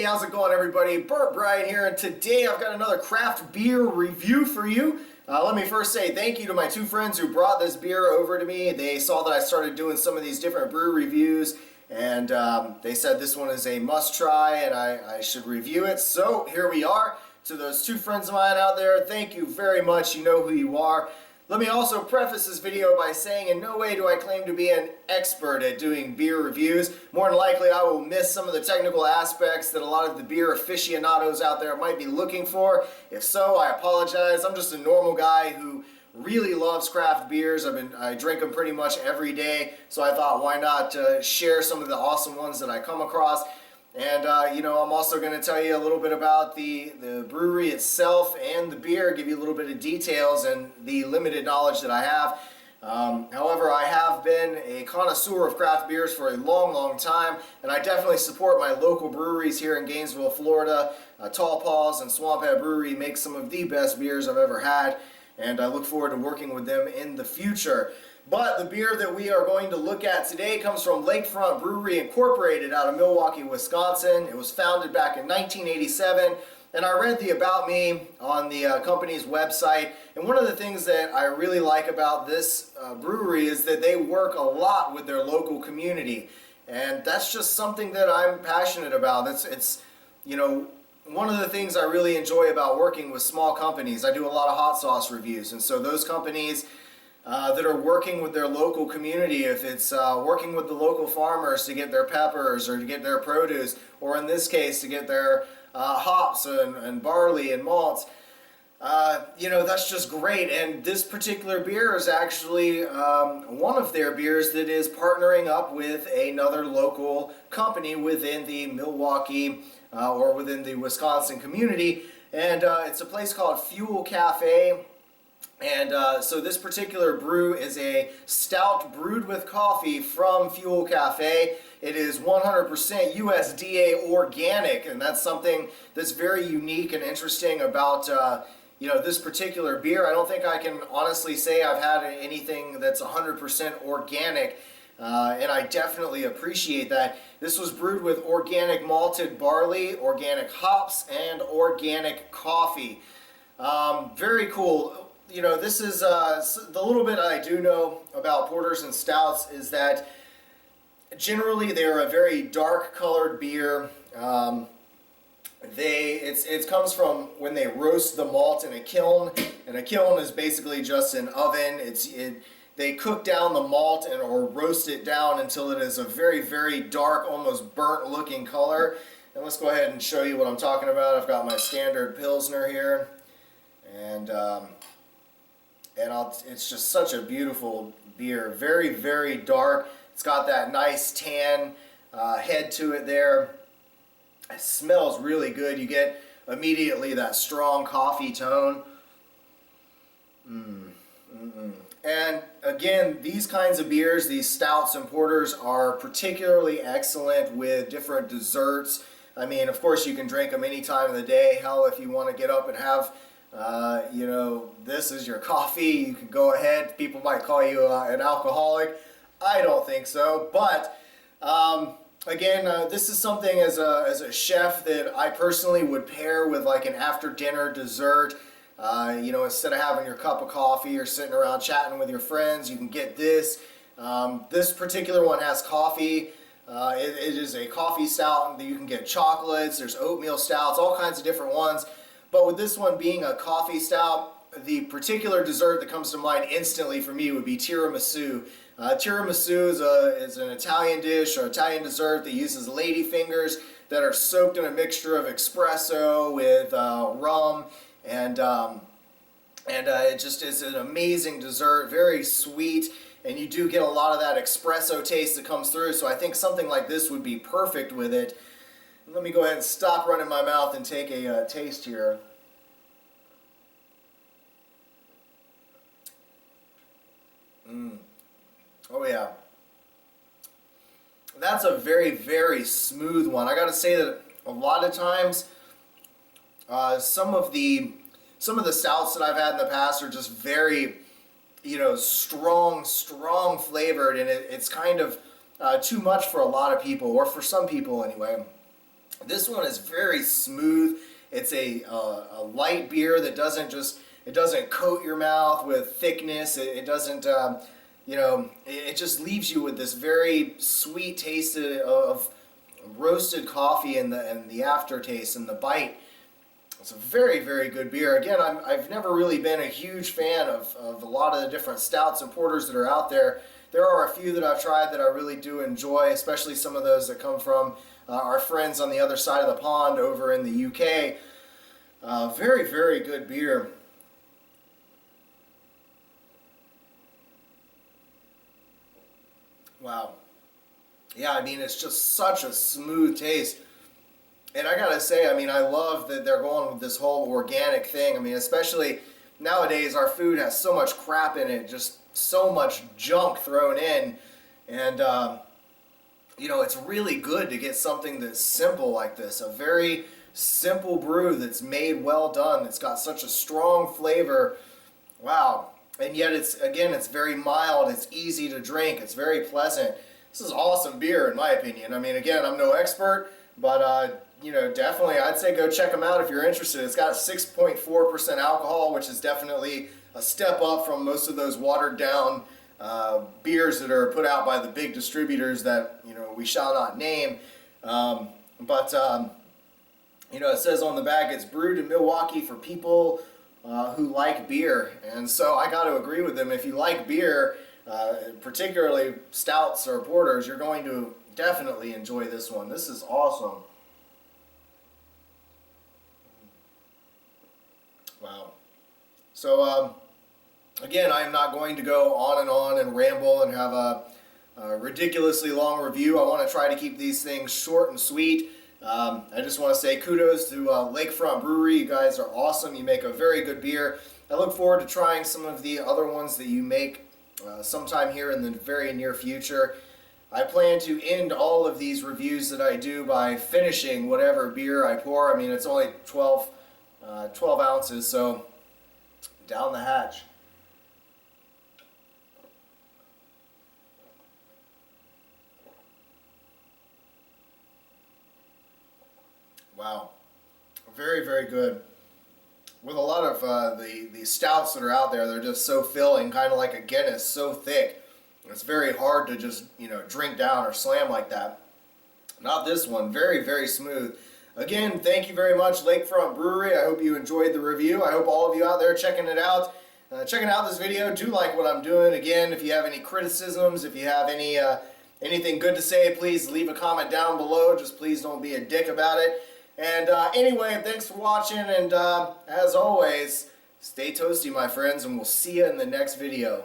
how's it going, everybody? BurntBrian here, and today I've got another craft beer review for you. Let me first say thank you to my two friends who brought this beer over to me. They saw that I started doing some of these different brew reviews, and they said this one is a must-try, and I should review it. So here we are. To those two friends of mine out there, thank you very much. You know who you are. Let me also preface this video by saying in no way do I claim to be an expert at doing beer reviews. More than likely I will miss some of the technical aspects that a lot of the beer aficionados out there might be looking for. If so, I apologize. I'm just a normal guy who really loves craft beers. I drink them pretty much every day, so I thought why not share some of the awesome ones that I come across. And, I'm also going to tell you a little bit about the brewery itself and the beer, give you a little bit of details and the limited knowledge that I have. However, I have been a connoisseur of craft beers for a long, long time, and I definitely support my local breweries here in Gainesville, Florida. Tall Paws and Swamphead Brewery make some of the best beers I've ever had, and I look forward to working with them in the future. But the beer that we are going to look at today comes from Lakefront Brewery Incorporated out of Milwaukee, Wisconsin. It was founded back in 1987, and I read the About Me on the company's website. And one of the things that I really like about this brewery is that they work a lot with their local community, and that's just something that I'm passionate about. It's one of the things I really enjoy about working with small companies. I do a lot of hot sauce reviews, and so those companies that are working with their local community, if it's working with the local farmers to get their peppers or to get their produce, or in this case to get their hops and barley and malts, that's just great. And this particular beer is actually one of their beers that is partnering up with another local company within the Milwaukee or within the Wisconsin community, and it's a place called Fuel Cafe. And so this particular brew is a stout brewed with coffee from Fuel Cafe. It is 100% USDA organic, and that's something that's very unique and interesting about this particular beer. I don't think I can honestly say I've had anything that's 100% organic, and I definitely appreciate that. This was brewed with organic malted barley, organic hops, and organic coffee. Very cool. This is the little bit I do know about porters and stouts is that generally they're a very dark colored beer. It comes from when they roast the malt in a kiln, and a kiln is basically just an oven. They cook down the malt or roast it down until it is a very, very dark, almost burnt looking color. And let's go ahead and show you what I'm talking about. I've got my standard Pilsner here, and it's just such a beautiful beer. Very, very dark. It's got that nice tan head to it there. It smells really good. You get immediately that strong coffee tone. And again, these kinds of beers, these stouts and porters, are particularly excellent with different desserts. I mean, of course, you can drink them any time of the day. Hell, if you want to get up and have this is your coffee, you can go ahead. People might call you an alcoholic. I don't think so, but again, this is something as a chef that I personally would pair with like an after dinner dessert. Instead of having your cup of coffee or sitting around chatting with your friends, you can get this. This particular one has coffee. It is a coffee stout. You can get chocolates, there's oatmeal stouts, all kinds of different ones. But with this one being a coffee stout, the particular dessert that comes to mind instantly for me would be tiramisu. Tiramisu is an Italian dish or Italian dessert that uses lady fingers that are soaked in a mixture of espresso with rum, and it just is an amazing dessert, very sweet, and you do get a lot of that espresso taste that comes through, so I think something like this would be perfect with it. Let me go ahead and stop running my mouth and take a taste here. Oh yeah. That's a very, very smooth one. I gotta say that a lot of times, some of the stouts that I've had in the past are just very, strong flavored, and it's kind of too much for a lot of people, or for some people anyway. This one is very smooth. It's a light beer that it doesn't coat your mouth with thickness. It doesn't, it just leaves you with this very sweet taste of roasted coffee and the aftertaste and the bite. It's a very, very good beer. Again, I've never really been a huge fan of a lot of the different stouts and porters that are out there. There are a few that I've tried that I really do enjoy, especially some of those that come from our friends on the other side of the pond over in the UK. Very, very good beer. Wow. Yeah, I mean, it's just such a smooth taste. And I gotta say, I mean, I love that they're going with this whole organic thing. I mean, especially nowadays, our food has so much crap in it, just so much junk thrown in. And, it's really good to get something that's simple like this. A very simple brew that's made well done, that's got such a strong flavor. Wow. And yet, it's very mild, it's easy to drink, it's very pleasant. This is awesome beer, in my opinion. I mean, again, I'm no expert, but definitely I'd say go check them out if you're interested. It's got 6.4% alcohol, which is definitely a step up from most of those watered down beers that are put out by the big distributors that we shall not name. It says on the bag it's brewed in Milwaukee for people who like beer, and so I got to agree with them. If you like beer, particularly stouts or porters, you're going to definitely enjoy this one. This is awesome. Wow. So, again, I am not going to go on and ramble and have a ridiculously long review. I want to try to keep these things short and sweet. I just want to say kudos to Lakefront Brewery. You guys are awesome. You make a very good beer. I look forward to trying some of the other ones that you make sometime here in the very near future. I plan to end all of these reviews that I do by finishing whatever beer I pour. I mean, it's only 12 ounces, so down the hatch. Wow. Very, very good. With a lot of the stouts that are out there, they're just so filling, kind of like a Guinness, so thick. It's very hard to just, drink down or slam like that. Not this one. Very, very smooth. Again, thank you very much, Lakefront Brewery. I hope you enjoyed the review. I hope all of you out there checking it out, checking out this video, do like what I'm doing. Again, if you have any criticisms, if you have anything good to say, please leave a comment down below. Just please don't be a dick about it. And anyway, thanks for watching, and as always, stay toasty, my friends, and we'll see you in the next video.